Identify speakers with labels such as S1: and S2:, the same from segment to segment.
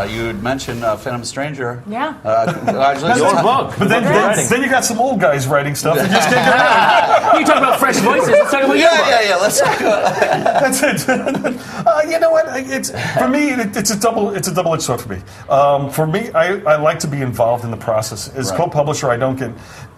S1: You had mentioned Phantom Stranger.
S2: Yeah.
S1: Congratulations.
S3: Your book.
S4: But then you got some old guys writing stuff and just can't get out.
S3: You talk about fresh voices. Let's talk about your book.
S1: Yeah. Let's talk about
S4: That's it. You know what? For me, it's a double-edged sword for me. For me, I like to be involved in the process. As co-publisher, I don't get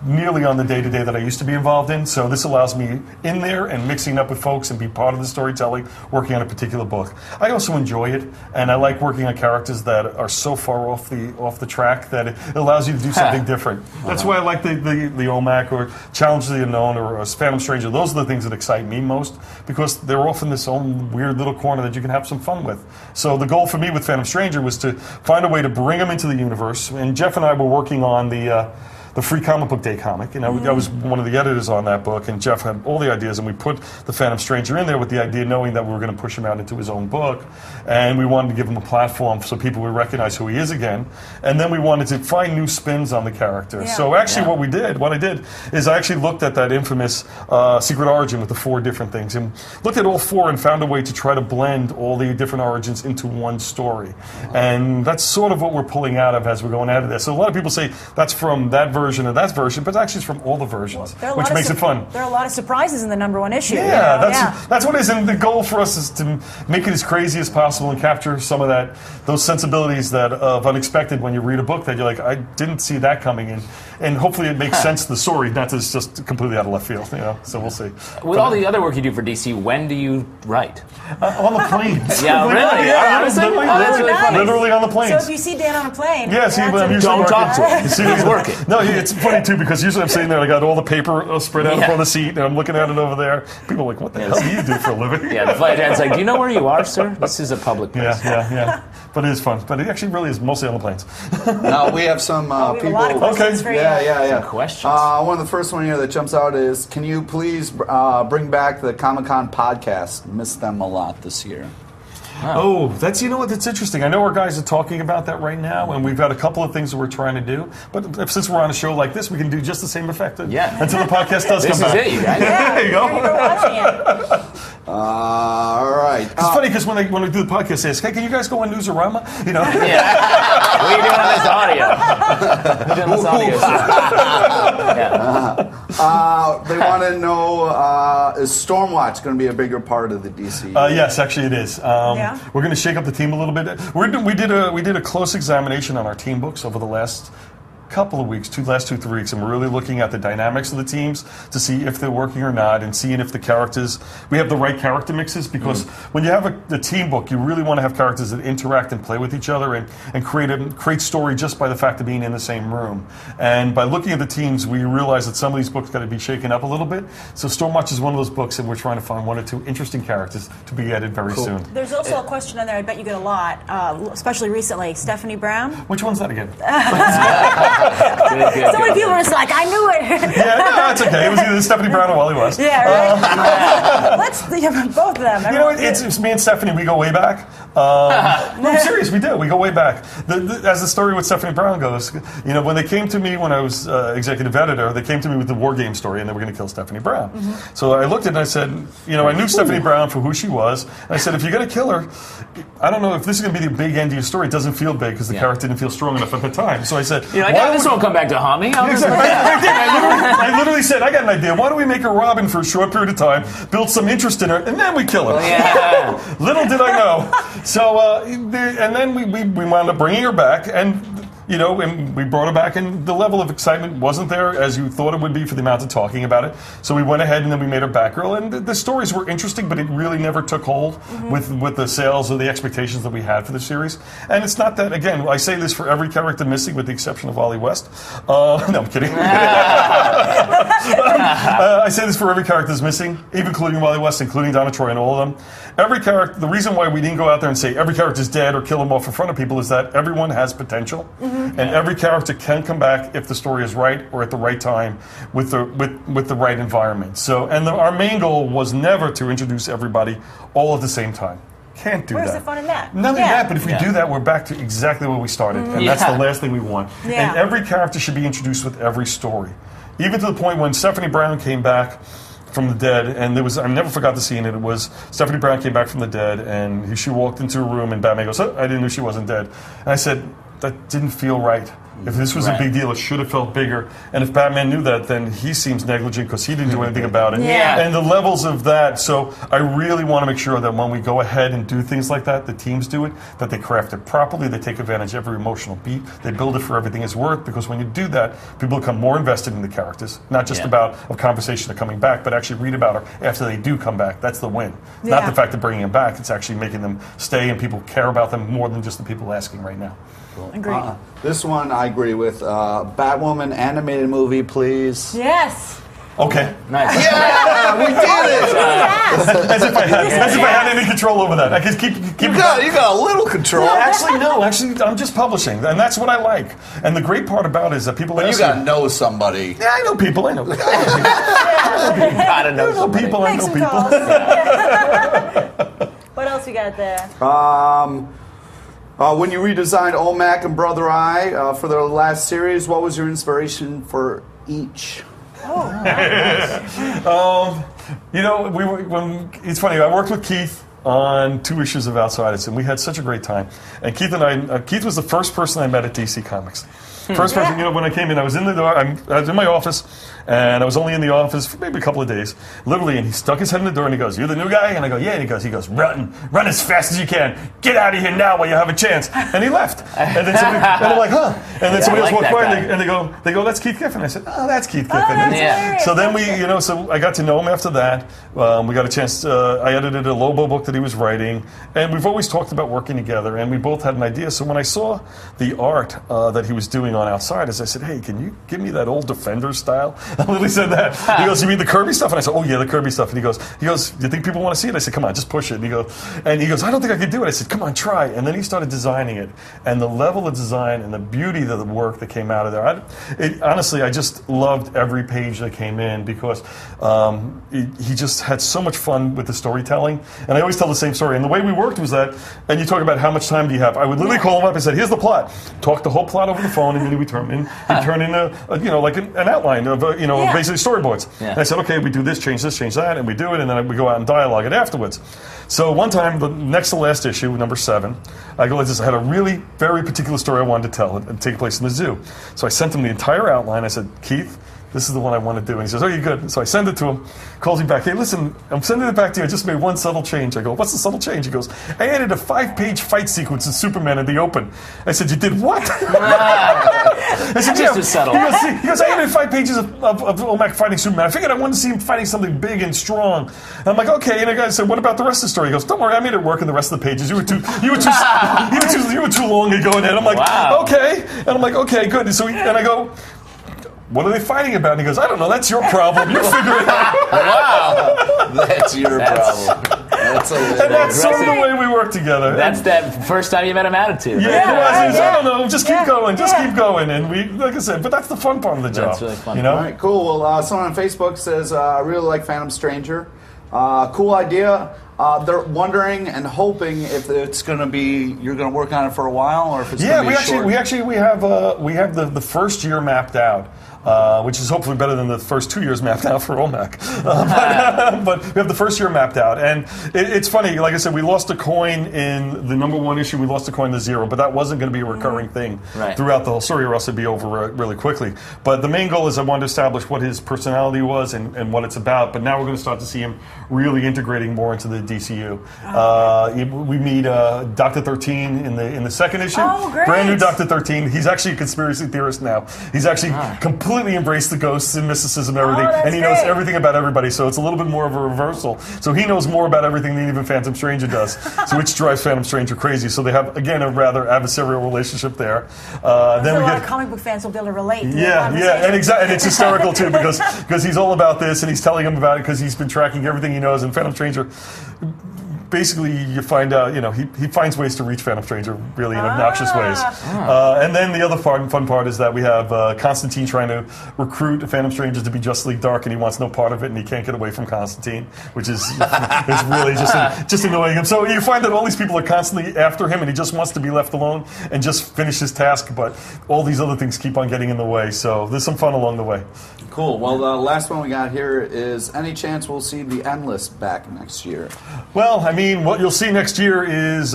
S4: nearly on the day-to-day that I used to be involved in, so this allows me in there and mixing up with folks and be part of the storytelling, working on a particular book. I also enjoy it, and I like working on characters that are so far off the track that it allows you to do something different. That's why I like the OMAC or Challenge of the Unknown or Phantom Stranger. Those are the things that excite me most because they're often this own weird little corner that you can have some fun with. So the goal for me with Phantom Stranger was to find a way to bring them into the universe, and Jeff and I were working on the Free Comic Book Day comic. You know, I was one of the editors on that book, and Jeff had all the ideas, and we put the Phantom Stranger in there with the idea knowing that we were going to push him out into his own book, and we wanted to give him a platform so people would recognize who he is again, and then we wanted to find new spins on the character.
S2: Yeah.
S4: So actually what I did is I actually looked at that infamous Secret Origin with the 4 different things, and looked at all 4 and found a way to try to blend all the different origins into one story. And that's sort of what we're pulling out of as we're going out of this. So a lot of people say that's from that version or that version, but actually it's from all the versions, which makes it fun.
S2: There are a lot of surprises in the #1 issue.
S4: Yeah, that's what it is, and the goal for us is to make it as crazy as possible and capture some of those sensibilities that of unexpected when you read a book that you're like, I didn't see that coming in, and hopefully it makes sense to the story, not that it's just completely out of left field. So we'll see.
S3: With all the other work you do for DC, when do you write?
S4: On the planes.
S3: Yeah, really? Honestly? Oh, that's really funny.
S4: Literally on the planes.
S2: So if you see Dan on a plane,
S3: don't talk to him. He's working.
S4: No, it's funny too because usually I'm sitting there, I got all the paper spread out on the seat, and I'm looking at it over there. People are like, "What the hell do you do for a living?"
S3: Yeah, the flight attendant's like, "Do you know where you are, sir? This is a public place."
S4: Yeah. But it is fun. But it actually really is mostly on the planes.
S1: Now we have some
S2: we have
S1: people.
S2: a lot of questions for you.
S1: Yeah.
S3: Questions.
S1: One of the first one here that jumps out is, can you please bring back the Comic-Con podcast? Missed them a lot this year.
S4: Oh, that's that's interesting. I know our guys are talking about that right now, and we've got a couple of things that we're trying to do. But since we're on a show like this, we can do just the same effect until the podcast does come back.
S3: This is it, you guys.
S4: There you go.
S2: You're watching it.
S1: All right.
S4: It's funny because when we do the podcast, they ask, "Hey, can you guys go on Newsarama?"
S3: Yeah. What are you doing on this audio? We're doing this audio show.
S1: They want to know, is Stormwatch going to be a bigger part of the DC?
S4: Yes, actually it is. We're going to shake up the team a little bit. We did a close examination on our team books over the last couple of weeks, last 2-3 weeks, and we're really looking at the dynamics of the teams to see if they're working or not, and seeing if we have the right character mixes, because when you have a team book, you really want to have characters that interact and play with each other and create story just by the fact of being in the same room. And by looking at the teams, we realize that some of these books got to be shaken up a little bit. So Stormwatch is one of those books, and we're trying to find 1 or 2 interesting characters to be added very soon.
S2: There's also a question on there I bet you get a lot, especially recently. Stephanie Brown.
S4: Which one's that again?
S2: So many people were just like, I knew it.
S4: Yeah, no, that's okay. It was either Stephanie Brown or Wally West.
S2: Yeah, right. Let's both of them.
S4: It's me and Stephanie. We go way back. No, I'm serious. We do. We go way back. As the story with Stephanie Brown goes, when they came to me when I was executive editor, they came to me with the War Game story, and they were going to kill Stephanie Brown. So I looked at it and I said, I knew Stephanie Brown for who she was. And I said, if you're going to kill her, I don't know if this is going to be the big end of your story. It doesn't feel big because the character didn't feel strong enough at the time. So I said,
S3: this won't come back to haunt me.
S4: I literally said, I got an idea. Why don't we make her Robin for a short period of time, build some interest in her, and then we kill her?
S3: Yeah.
S4: Little did I know. So, and then we wound up bringing her back, and and we brought her back, and the level of excitement wasn't there as you thought it would be for the amount of talking about it. So we went ahead and then we made her Batgirl, and the stories were interesting, but it really never took hold with the sales or the expectations that we had for the series. And it's not that, again, I say this for every character missing with the exception of Wally West. No, I'm kidding. I say this for every character that's missing, even including Wally West, including Donna Troy and all of them. Every character, the reason why we didn't go out there and say every character's dead or kill them off in front of people is that everyone has potential. And every character can come back if the story is right or at the right time with the right environment. So, and our main goal was never to introduce everybody all at the same time. Can't do that.
S2: Where's the fun in that?
S4: None of that, but if we do that, we're back to exactly where we started. And that's the last thing we want.
S2: Yeah.
S4: And every character should be introduced with every story. Even to the point when Stephanie Brown came back from the dead, and I never forgot the scene. And it was Stephanie Brown came back from the dead, and she walked into a room, and Batman goes, "Oh, I didn't know she wasn't dead." And I said, "That didn't feel right. If this was a big deal, it should have felt bigger. And if Batman knew that, then he seems negligent because he didn't do anything about it."
S2: Yeah.
S4: And the levels of that. So I really want to make sure that when we go ahead and do things like that, the teams do it, that they craft it properly, they take advantage of every emotional beat, they build it for everything it's worth. Because when you do that, people become more invested in the characters, not just about a conversation of coming back, but actually read about her after they do come back. That's the win. Not the fact of bringing them back. It's actually making them stay and people care about them more than just the people asking right now.
S2: Agreed.
S1: This one I agree with. Batwoman animated movie, please.
S2: Yes.
S4: Okay.
S3: Nice.
S1: Yeah, we did it.
S4: As if I had any control over that. I could keep
S1: You got a little control.
S4: Actually, no. Actually, I'm just publishing, and that's what I like. And the great part about it is that people.
S1: But you got to know somebody.
S4: Yeah, I know people. I know.
S3: Gotta know somebody.
S4: People. I
S2: Make
S4: know
S2: some
S4: people.
S2: calls. What else we got there?
S1: When you redesigned Olmec and Brother Eye for their last series, what was your inspiration for each?
S4: It's funny. I worked with Keith on 2 issues of Outsiders, and we had such a great time. And Keith and I, Keith was the first person I met at DC Comics. First person, when I came in, I was in the door. I was in my office, and I was only in the office for maybe a couple of days, literally. And he stuck his head in the door, and he goes, "You're the new guy?" And I go, "Yeah." And he goes, "Run as fast as you can. Get out of here now while you have a chance." And he left. And then I'm like, "Huh?" And then somebody else walked by, and they go, "That's Keith Giffen." I said, "Oh, that's Keith Giffen."
S2: That's
S4: So then so I got to know him after that. We got a chance. I edited a Lobo book that he was writing, and we've always talked about working together. And we both had an idea. So when I saw the art that he was doing on Outsiders, I said, "Hey, can you give me that old Defenders style?" I literally said that. He goes, "You mean the Kirby stuff?" And I said, "Oh yeah, the Kirby stuff." And he goes, "Do you think people want to see it?" I said, "Come on, just push it." And he goes, "I don't think I could do it." I said, "Come on, try." And then he started designing it, and the level of design and the beauty of the work that came out of there. Honestly, I just loved every page that came in because he just had so much fun with the storytelling. And I always tell the same story. And the way we worked was that, and you talk about how much time do you have? I would literally call him up and say, "Here's the plot." Talk the whole plot over the phone, and then he would turn in like an outline of basically storyboards.
S3: Yeah.
S4: And I said, "Okay, we do this, change that," and we do it, and then we go out and dialogue it afterwards. So one time, the next to last issue, number 7, I go like this. I had a really very particular story I wanted to tell and take place in the zoo. So I sent him the entire outline. I said, "Keith, this is the one I want to do." And he says, "Oh, you're good." So I send it to him, calls me back. "Hey, listen, I'm sending it back to you. I just made one subtle change." I go, "What's the subtle change?" He goes, "I added a 5-page fight sequence in Superman in the open." I said, "You did what?" I said,
S3: Just as subtle.
S4: He goes, "I added 5 pages of Olmec fighting Superman. I figured I wanted to see him fighting something big and strong." And I'm like, "Okay." And the guy said, "What about the rest of the story?" He goes, "Don't worry, I made it work in the rest of the pages. You were too long to go in there." And I'm like,
S3: Wow.
S4: "Okay." And I'm like, "Okay, good." So I go, "What are they fighting about?" And he goes, "I don't know. That's your problem. You figure it out."
S3: Wow.
S1: That's your problem.
S4: And that's sort of the way we work together.
S3: That's that first time you met him attitude.
S4: Yeah, it was. I don't know. Just keep going. Just keep going. And we, like I said, but that's the fun part of the job.
S3: That's really fun.
S4: You know?
S1: All right, cool. Well, someone on Facebook says, "I really like Phantom Stranger. Cool idea." They're wondering and hoping if it's going to be you're going to work on it for a while, or if it's going to be short.
S4: we have the first year mapped out. Which is hopefully better than the first 2 years mapped out for Olmec. But we have the first year mapped out. And it's funny, like I said, we lost a coin in the number 1 issue, we lost a coin in the 0, but that wasn't going to be a recurring thing throughout the whole story, or else it'd be over really quickly. But the main goal is I wanted to establish what his personality was and what it's about, but now we're going to start to see him really integrating more into the DCU. We meet Dr. 13 in the second issue.
S2: Oh, great.
S4: Brand new Dr. 13. He's actually a conspiracy theorist now. He's actually completely embraced the ghosts and mysticism and everything, and he knows everything about everybody, so it's a little bit more of a reversal. So he knows more about everything than even Phantom Stranger does, so which drives Phantom Stranger crazy. So they have, again, a rather adversarial relationship there.
S2: Then a lot of comic book fans will be able to relate to
S4: and exactly, and it's hysterical too because he's all about this, and he's telling him about it because he's been tracking everything he knows, and Phantom Stranger basically you find out, he finds ways to reach Phantom Stranger really in obnoxious ways. And then the other fun part is that we have Constantine trying to recruit Phantom Strangers to be Justice League Dark, and he wants no part of it, and he can't get away from Constantine, which is really just annoying him. So you find that all these people are constantly after him, and he just wants to be left alone and just finish his task, but all these other things keep on getting in the way. So there's some fun along the way.
S1: Cool. Well, the last one we got here is, any chance we'll see the Endless back next year?
S4: Well, I mean, what you'll see next year is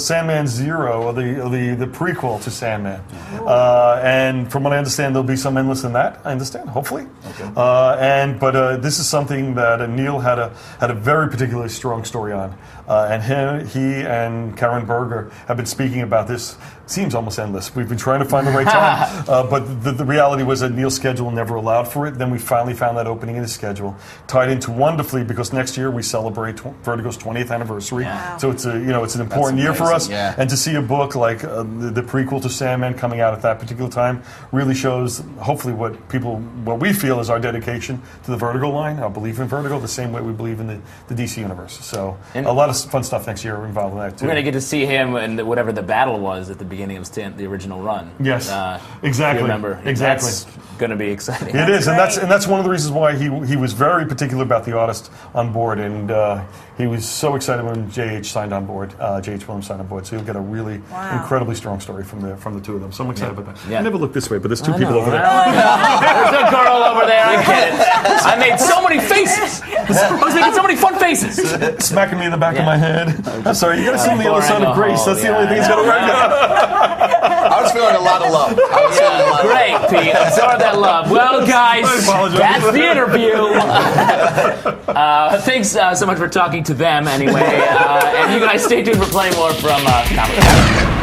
S4: Sandman Zero, or the prequel to Sandman. And from what I understand, there'll be some Endless in that. I understand, hopefully. Okay. But this is something that Neil had a very particularly strong story on. And he and Karen Berger have been speaking about this. Seems almost endless. We've been trying to find the right time, but the reality was that Neil's schedule never allowed for it. Then we finally found that opening in his schedule, tied into wonderfully because next year we celebrate Vertigo's 20th anniversary.
S2: Wow.
S4: So it's an important year for us.
S3: Yeah.
S4: And to see a book like the prequel to Sandman coming out at that particular time really shows, hopefully, what we feel is our dedication to the Vertigo line, our belief in Vertigo, the same way we believe in the DC universe. So a lot of fun stuff next year involved in that too.
S3: We're going to get to see him in whatever the battle was at the beginning of the original run.
S4: Yes, exactly.
S3: Remember,
S4: exactly.
S3: That's going to be exciting.
S4: It is, and that's one of the reasons why he was very particular about the artist on board, and he was so excited when J.H. signed on board. J.H. Williams signed on board, so you'll get a really incredibly strong story from the two of them. So I'm excited about that.
S3: Yeah.
S4: I never look this way, but there's two people over there.
S3: There's a girl over there. I get it. I made so many faces. I was making so many fun faces.
S4: Smacking me in the back of my head. I'm sorry. You got to sing the other side of grace. That's the only thing that's going to work out.
S1: I was feeling a lot of love.
S3: Great, Pete. Absorb that love. Well, guys, that's the interview. Thanks so much for talking to them anyway. And you guys stay tuned for plenty more from Comic Con.